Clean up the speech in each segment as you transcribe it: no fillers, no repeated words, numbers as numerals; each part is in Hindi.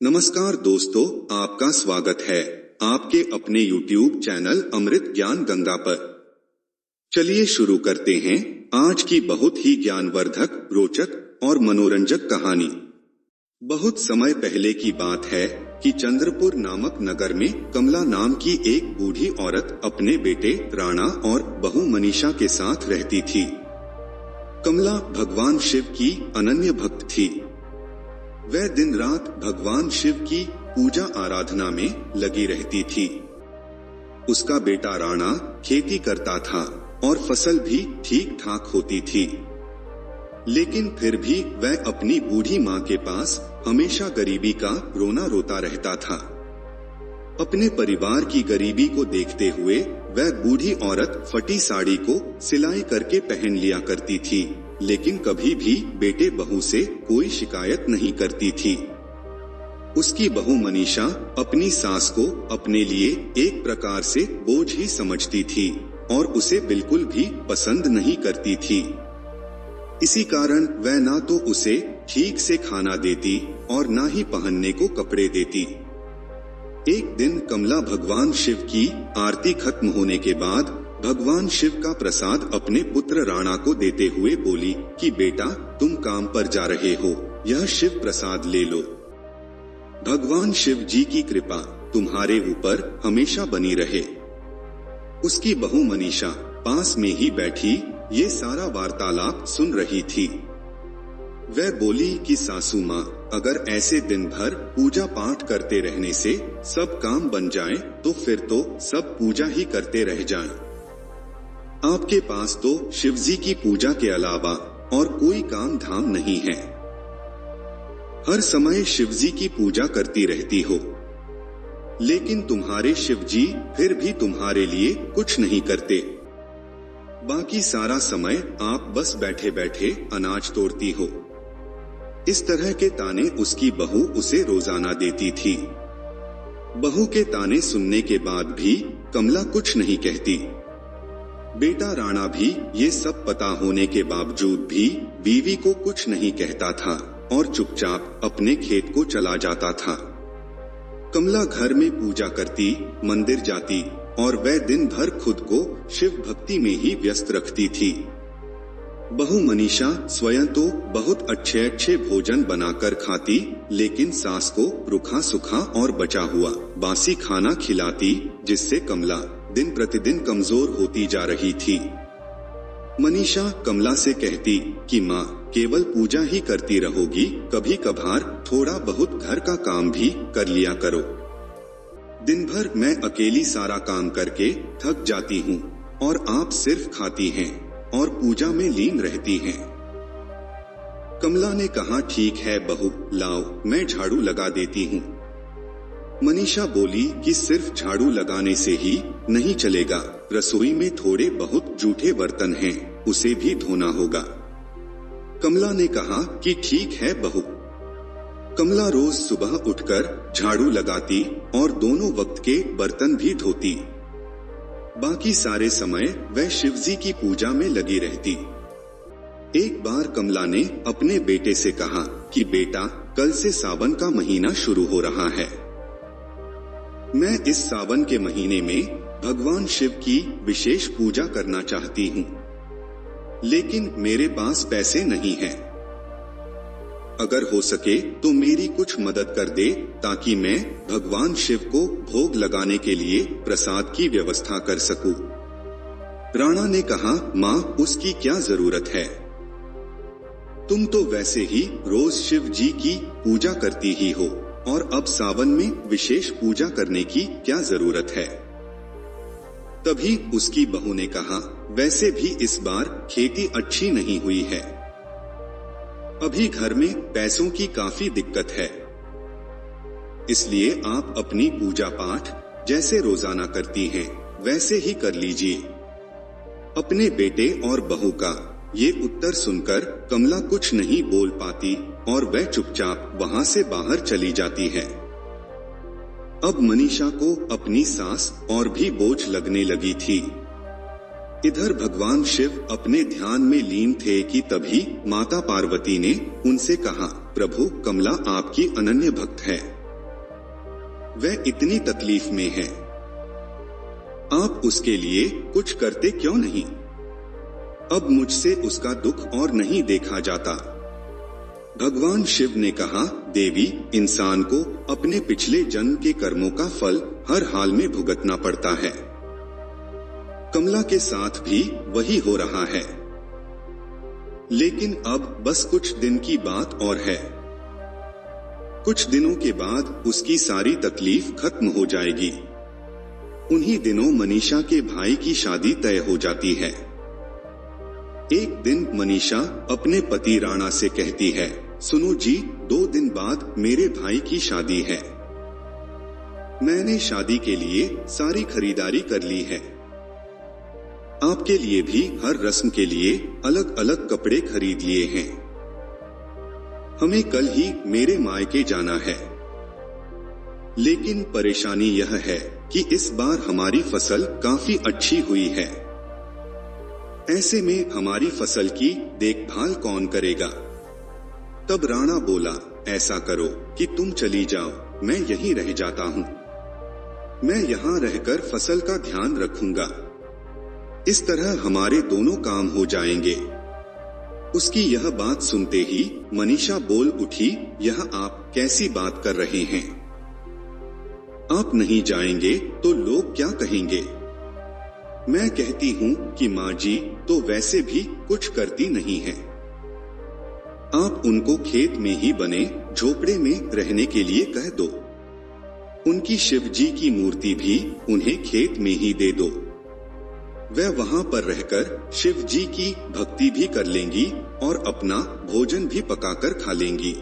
नमस्कार दोस्तों, आपका स्वागत है आपके अपने YouTube चैनल अमृत ज्ञान गंगा पर। चलिए शुरू करते हैं आज की बहुत ही ज्ञानवर्धक, रोचक और मनोरंजक कहानी। बहुत समय पहले की बात है कि चंद्रपुर नामक नगर में कमला नाम की एक बूढ़ी औरत अपने बेटे राणा और बहू मनीषा के साथ रहती थी। कमला भगवान शिव की अनन्य भक्त थी। वह दिन रात भगवान शिव की पूजा आराधना में लगी रहती थी। उसका बेटा राणा खेती करता था और फसल भी ठीक ठाक होती थी, लेकिन फिर भी वह अपनी बूढ़ी माँ के पास हमेशा गरीबी का रोना रोता रहता था। अपने परिवार की गरीबी को देखते हुए वह बूढ़ी औरत फटी साड़ी को सिलाई करके पहन लिया करती थी, लेकिन कभी भी बेटे बहू से कोई शिकायत नहीं करती थी। उसकी बहू मनीषा अपनी सास को अपने लिए एक प्रकार से बोझ ही समझती थी और उसे बिल्कुल भी पसंद नहीं करती थी। इसी कारण वह ना तो उसे ठीक से खाना देती और ना ही पहनने को कपड़े देती। एक दिन कमला भगवान शिव की आरती खत्म होने के बाद भगवान शिव का प्रसाद अपने पुत्र राणा को देते हुए बोली कि बेटा, तुम काम पर जा रहे हो, यह शिव प्रसाद ले लो। भगवान शिव जी की कृपा तुम्हारे ऊपर हमेशा बनी रहे। उसकी बहू मनीषा पास में ही बैठी ये सारा वार्तालाप सुन रही थी। वह बोली कि सासू माँ, अगर ऐसे दिन भर पूजा पाठ करते रहने से सब काम बन जाए तो फिर तो सब पूजा ही करते रह जाएं। आपके पास तो शिवजी की पूजा के अलावा और कोई काम धाम नहीं है। हर समय शिवजी की पूजा करती रहती हो, लेकिन तुम्हारे शिवजी फिर भी तुम्हारे लिए कुछ नहीं करते। बाकी सारा समय आप बस बैठे बैठे अनाज तोड़ती हो। इस तरह के ताने उसकी बहू उसे रोजाना देती थी। बहू के ताने सुनने के बाद भी कमला कुछ नहीं कहती। बेटा राणा भी ये सब पता होने के बावजूद भी बीवी को कुछ नहीं कहता था और चुपचाप अपने खेत को चला जाता था। कमला घर में पूजा करती, मंदिर जाती और वह दिन भर खुद को शिव भक्ति में ही व्यस्त रखती थी। बहू मनीषा स्वयं तो बहुत अच्छे अच्छे भोजन बनाकर खाती, लेकिन सास को रूखा सूखा और बचा हुआ बासी खाना खिलाती, जिससे कमला दिन प्रतिदिन कमजोर होती जा रही थी। मनीषा कमला से कहती कि माँ, केवल पूजा ही करती रहोगी, कभी कभार थोड़ा बहुत घर का काम भी कर लिया करो। दिन भर मैं अकेली सारा काम करके थक जाती हूँ और आप सिर्फ खाती हैं और पूजा में लीन रहती हैं। कमला ने कहा, ठीक है बहू, लाओ मैं झाड़ू लगा देती हूँ। मनीषा बोली कि सिर्फ झाड़ू लगाने से ही नहीं चलेगा, रसोई में थोड़े बहुत जूठे बर्तन हैं, उसे भी धोना होगा। कमला ने कहा कि ठीक है बहू। कमला रोज सुबह उठकर झाड़ू लगाती और दोनों वक्त के बर्तन भी धोती। बाकी सारे समय वह शिवजी की पूजा में लगी रहती। एक बार कमला ने अपने बेटे से कहा कि बेटा, कल से सावन का महीना शुरू हो रहा है। मैं इस सावन के महीने में भगवान शिव की विशेष पूजा करना चाहती हूँ, लेकिन मेरे पास पैसे नहीं हैं। अगर हो सके तो मेरी कुछ मदद कर दे, ताकि मैं भगवान शिव को भोग लगाने के लिए प्रसाद की व्यवस्था कर सकूं। राणा ने कहा, माँ, उसकी क्या जरूरत है? तुम तो वैसे ही रोज शिव जी की पूजा करती ही हो और अब सावन में विशेष पूजा करने की क्या जरूरत है? तभी उसकी बहू ने कहा, वैसे भी इस बार खेती अच्छी नहीं हुई है। अभी घर में पैसों की काफी दिक्कत है, इसलिए आप अपनी पूजा पाठ जैसे रोजाना करती हैं वैसे ही कर लीजिए। अपने बेटे और बहू का ये उत्तर सुनकर कमला कुछ नहीं बोल पाती और वह चुपचाप वहां से बाहर चली जाती है। अब मनीषा को अपनी सास और भी बोझ लगने लगी थी। इधर भगवान शिव अपने ध्यान में लीन थे कि तभी माता पार्वती ने उनसे कहा, प्रभु, कमला आपकी अनन्य भक्त है, वह इतनी तकलीफ में है, आप उसके लिए कुछ करते क्यों नहीं? अब मुझसे उसका दुख और नहीं देखा जाता। भगवान शिव ने कहा, देवी, इंसान को अपने पिछले जन्म के कर्मों का फल हर हाल में भुगतना पड़ता है। कमला के साथ भी वही हो रहा है। लेकिन अब बस कुछ दिन की बात और है। कुछ दिनों के बाद उसकी सारी तकलीफ खत्म हो जाएगी। उन्हीं दिनों मनीषा के भाई की शादी तय हो जाती है। एक दिन मनीषा अपने पति राणा से कहती है, सुनो जी, 2 दिन बाद मेरे भाई की शादी है। मैंने शादी के लिए सारी खरीदारी कर ली है। आपके लिए भी हर रस्म के लिए अलग अलग कपड़े खरीद लिए हैं। हमें कल ही मेरे मायके जाना है। लेकिन परेशानी यह है कि इस बार हमारी फसल काफी अच्छी हुई है। ऐसे में हमारी फसल की देखभाल कौन करेगा? तब राणा बोला, ऐसा करो कि तुम चली जाओ, मैं यहीं रह जाता हूँ। मैं यहाँ रहकर फसल का ध्यान रखूंगा। इस तरह हमारे दोनों काम हो जाएंगे। उसकी यह बात सुनते ही मनीषा बोल उठी, यह आप कैसी बात कर रहे हैं? आप नहीं जाएंगे तो लोग क्या कहेंगे? मैं कहती हूँ कि माँ जी तो वैसे भी कुछ करती नहीं है। आप उनको खेत में ही बने झोपड़े में रहने के लिए कह दो। उनकी शिव जी की मूर्ति भी उन्हें खेत में ही दे दो। वह वहां पर रहकर शिव जी की भक्ति भी कर लेंगी और अपना भोजन भी पकाकर खा लेंगी।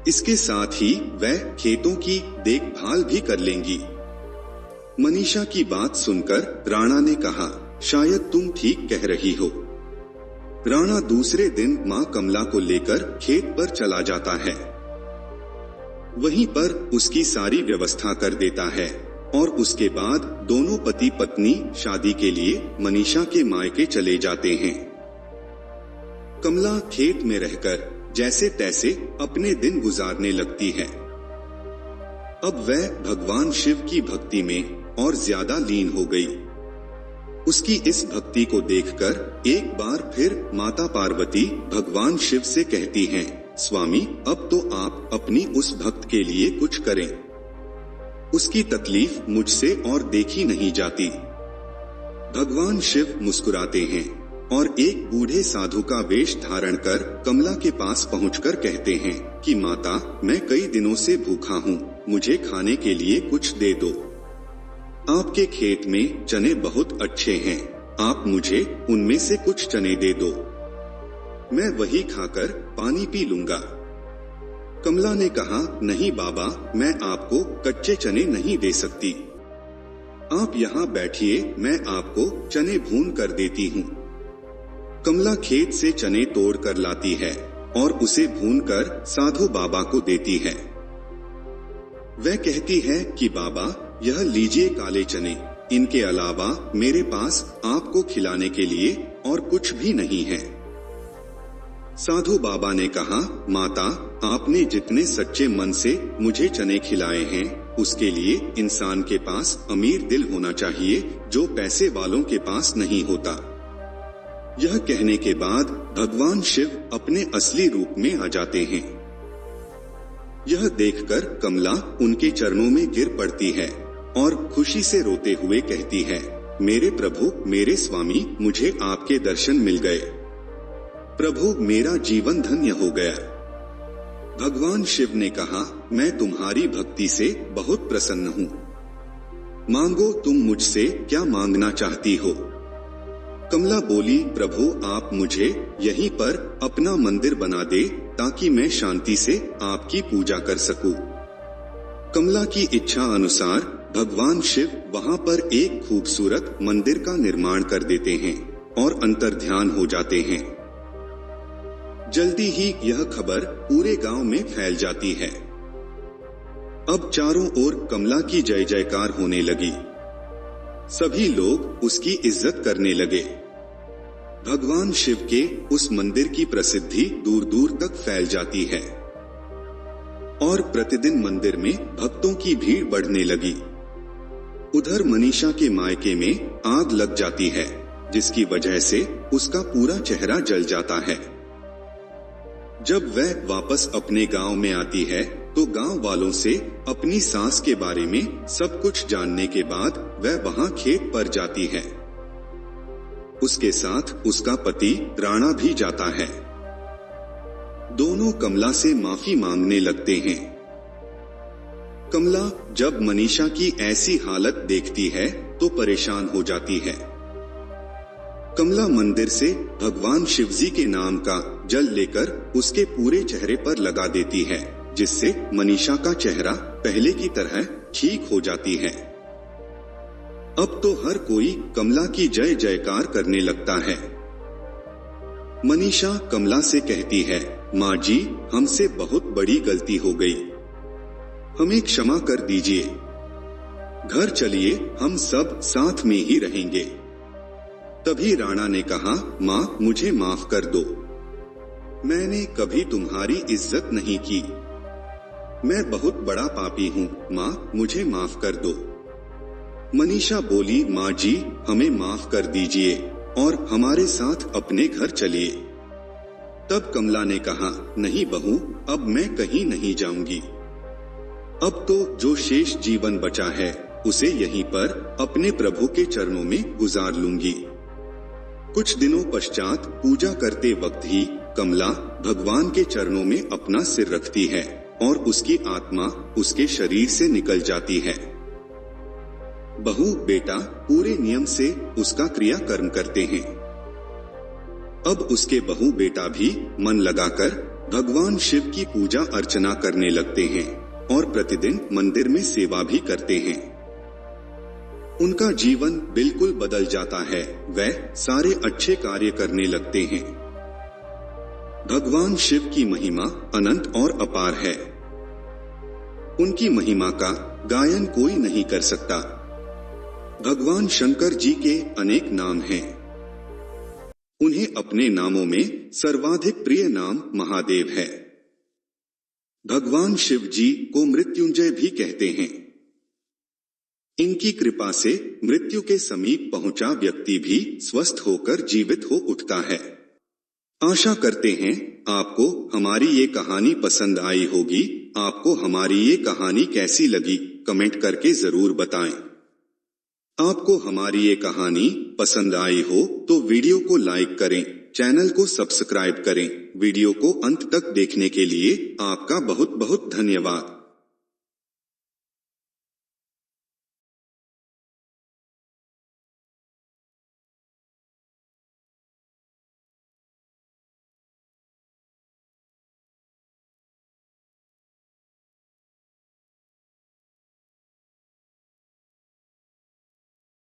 इसके साथ ही वह खेतों की देखभाल भी कर लेंगी। मनीषा की बात सुनकर राणा ने कहा, शायद तुम ठीक कह रही हो। राणा दूसरे दिन मां कमला को लेकर खेत पर चला जाता है। वहीं पर उसकी सारी व्यवस्था कर देता है और उसके बाद दोनों पति पत्नी शादी के लिए मनीषा के मायके चले जाते हैं। कमला खेत में रहकर जैसे तैसे अपने दिन गुजारने लगती है। अब वह भगवान शिव की भक्ति में और ज्यादा लीन हो गई। उसकी इस भक्ति को देखकर एक बार फिर माता पार्वती भगवान शिव से कहती हैं, स्वामी, अब तो आप अपनी उस भक्त के लिए कुछ करें। उसकी तकलीफ मुझसे और देखी नहीं जाती। भगवान शिव मुस्कुराते हैं और एक बूढ़े साधु का वेश धारण कर कमला के पास पहुंचकर कहते हैं कि माता, मैं कई दिनों से भूखा हूँ, मुझे खाने के लिए कुछ दे दो। आपके खेत में चने बहुत अच्छे हैं, आप मुझे उनमें से कुछ चने दे दो। मैं वही खाकर पानी पी लूंगा। कमला ने कहा, नहीं बाबा, मैं आपको कच्चे चने नहीं दे सकती। आप यहाँ बैठिए, मैं आपको चने भून कर देती हूँ। कमला खेत से चने तोड़ कर लाती है और उसे भूनकर साधु बाबा को देती है। वह कहती है कि बाबा, यह लीजिए काले चने, इनके अलावा मेरे पास आपको खिलाने के लिए और कुछ भी नहीं है। साधु बाबा ने कहा, माता, आपने जितने सच्चे मन से मुझे चने खिलाए हैं, उसके लिए इंसान के पास अमीर दिल होना चाहिए, जो पैसे वालों के पास नहीं होता। यह कहने के बाद भगवान शिव अपने असली रूप में आ जाते हैं। यह देखकर कमला उनके चरणों में गिर पड़ती है और खुशी से रोते हुए कहती है, मेरे प्रभु, मेरे स्वामी, मुझे आपके दर्शन मिल गए। प्रभु, मेरा जीवन धन्य हो गया। भगवान शिव ने कहा, मैं तुम्हारी भक्ति से बहुत प्रसन्न हूँ। मांगो, तुम मुझसे क्या मांगना चाहती हो? कमला बोली, प्रभु, आप मुझे यहीं पर अपना मंदिर बना दे ताकि मैं शांति से आपकी पूजा कर सकूं। कमला की इच्छा अनुसार भगवान शिव वहां पर एक खूबसूरत मंदिर का निर्माण कर देते हैं और अंतर्ध्यान हो जाते हैं। जल्दी ही यह खबर पूरे गांव में फैल जाती है। अब चारों ओर कमला की जय जयकार होने लगी। सभी लोग उसकी इज्जत करने लगे। भगवान शिव के उस मंदिर की प्रसिद्धि दूर दूर तक फैल जाती है और प्रतिदिन मंदिर में भक्तों की भीड़ बढ़ने लगी। उधर मनीषा के मायके में आग लग जाती है, जिसकी वजह से उसका पूरा चेहरा जल जाता है। जब वह वापस अपने गांव में आती है तो गांव वालों से अपनी सास के बारे में सब कुछ जानने के बाद वह वहां खेत पर जाती है। उसके साथ उसका पति राणा भी जाता है। दोनों कमला से माफी मांगने लगते हैं। कमला जब मनीषा की ऐसी हालत देखती है तो परेशान हो जाती है। कमला मंदिर से भगवान शिवजी के नाम का जल लेकर उसके पूरे चेहरे पर लगा देती है, जिससे मनीषा का चेहरा पहले की तरह ठीक हो जाती है। अब तो हर कोई कमला की जय जयकार करने लगता है। मनीषा कमला से कहती है, माँ जी, हमसे बहुत बड़ी गलती हो गई, हमें क्षमा कर दीजिए। घर चलिए, हम सब साथ में ही रहेंगे। तभी राणा ने कहा, माँ मुझे माफ कर दो, मैंने कभी तुम्हारी इज्जत नहीं की, मैं बहुत बड़ा पापी हूँ, माँ मुझे माफ कर दो। मनीषा बोली, माँ जी हमें माफ कर दीजिए और हमारे साथ अपने घर चलिए। तब कमला ने कहा, नहीं बहू, अब मैं कहीं नहीं जाऊंगी। अब तो जो शेष जीवन बचा है उसे यहीं पर अपने प्रभु के चरणों में गुजार लूंगी। कुछ दिनों पश्चात पूजा करते वक्त ही कमला भगवान के चरणों में अपना सिर रखती है और उसकी आत्मा उसके शरीर से निकल जाती है। बहू बेटा पूरे नियम से उसका क्रिया कर्म करते हैं। अब उसके बहू बेटा भी मन लगाकर भगवान शिव की पूजा अर्चना करने लगते हैं और प्रतिदिन मंदिर में सेवा भी करते हैं। उनका जीवन बिल्कुल बदल जाता है, वह सारे अच्छे कार्य करने लगते हैं। भगवान शिव की महिमा अनंत और अपार है। उनकी महिमा का गायन कोई नहीं कर सकता। भगवान शंकर जी के अनेक नाम हैं। उन्हें अपने नामों में सर्वाधिक प्रिय नाम महादेव है। भगवान शिव जी को मृत्युंजय भी कहते हैं। इनकी कृपा से मृत्यु के समीप पहुंचा व्यक्ति भी स्वस्थ होकर जीवित हो उठता है। आशा करते हैं आपको हमारी ये कहानी पसंद आई होगी। आपको हमारी ये कहानी कैसी लगी कमेंट करके जरूर बताएं। आपको हमारी ये कहानी पसंद आई हो तो वीडियो को लाइक करें, चैनल को सब्सक्राइब करें। वीडियो को अंत तक देखने के लिए आपका बहुत बहुत धन्यवाद।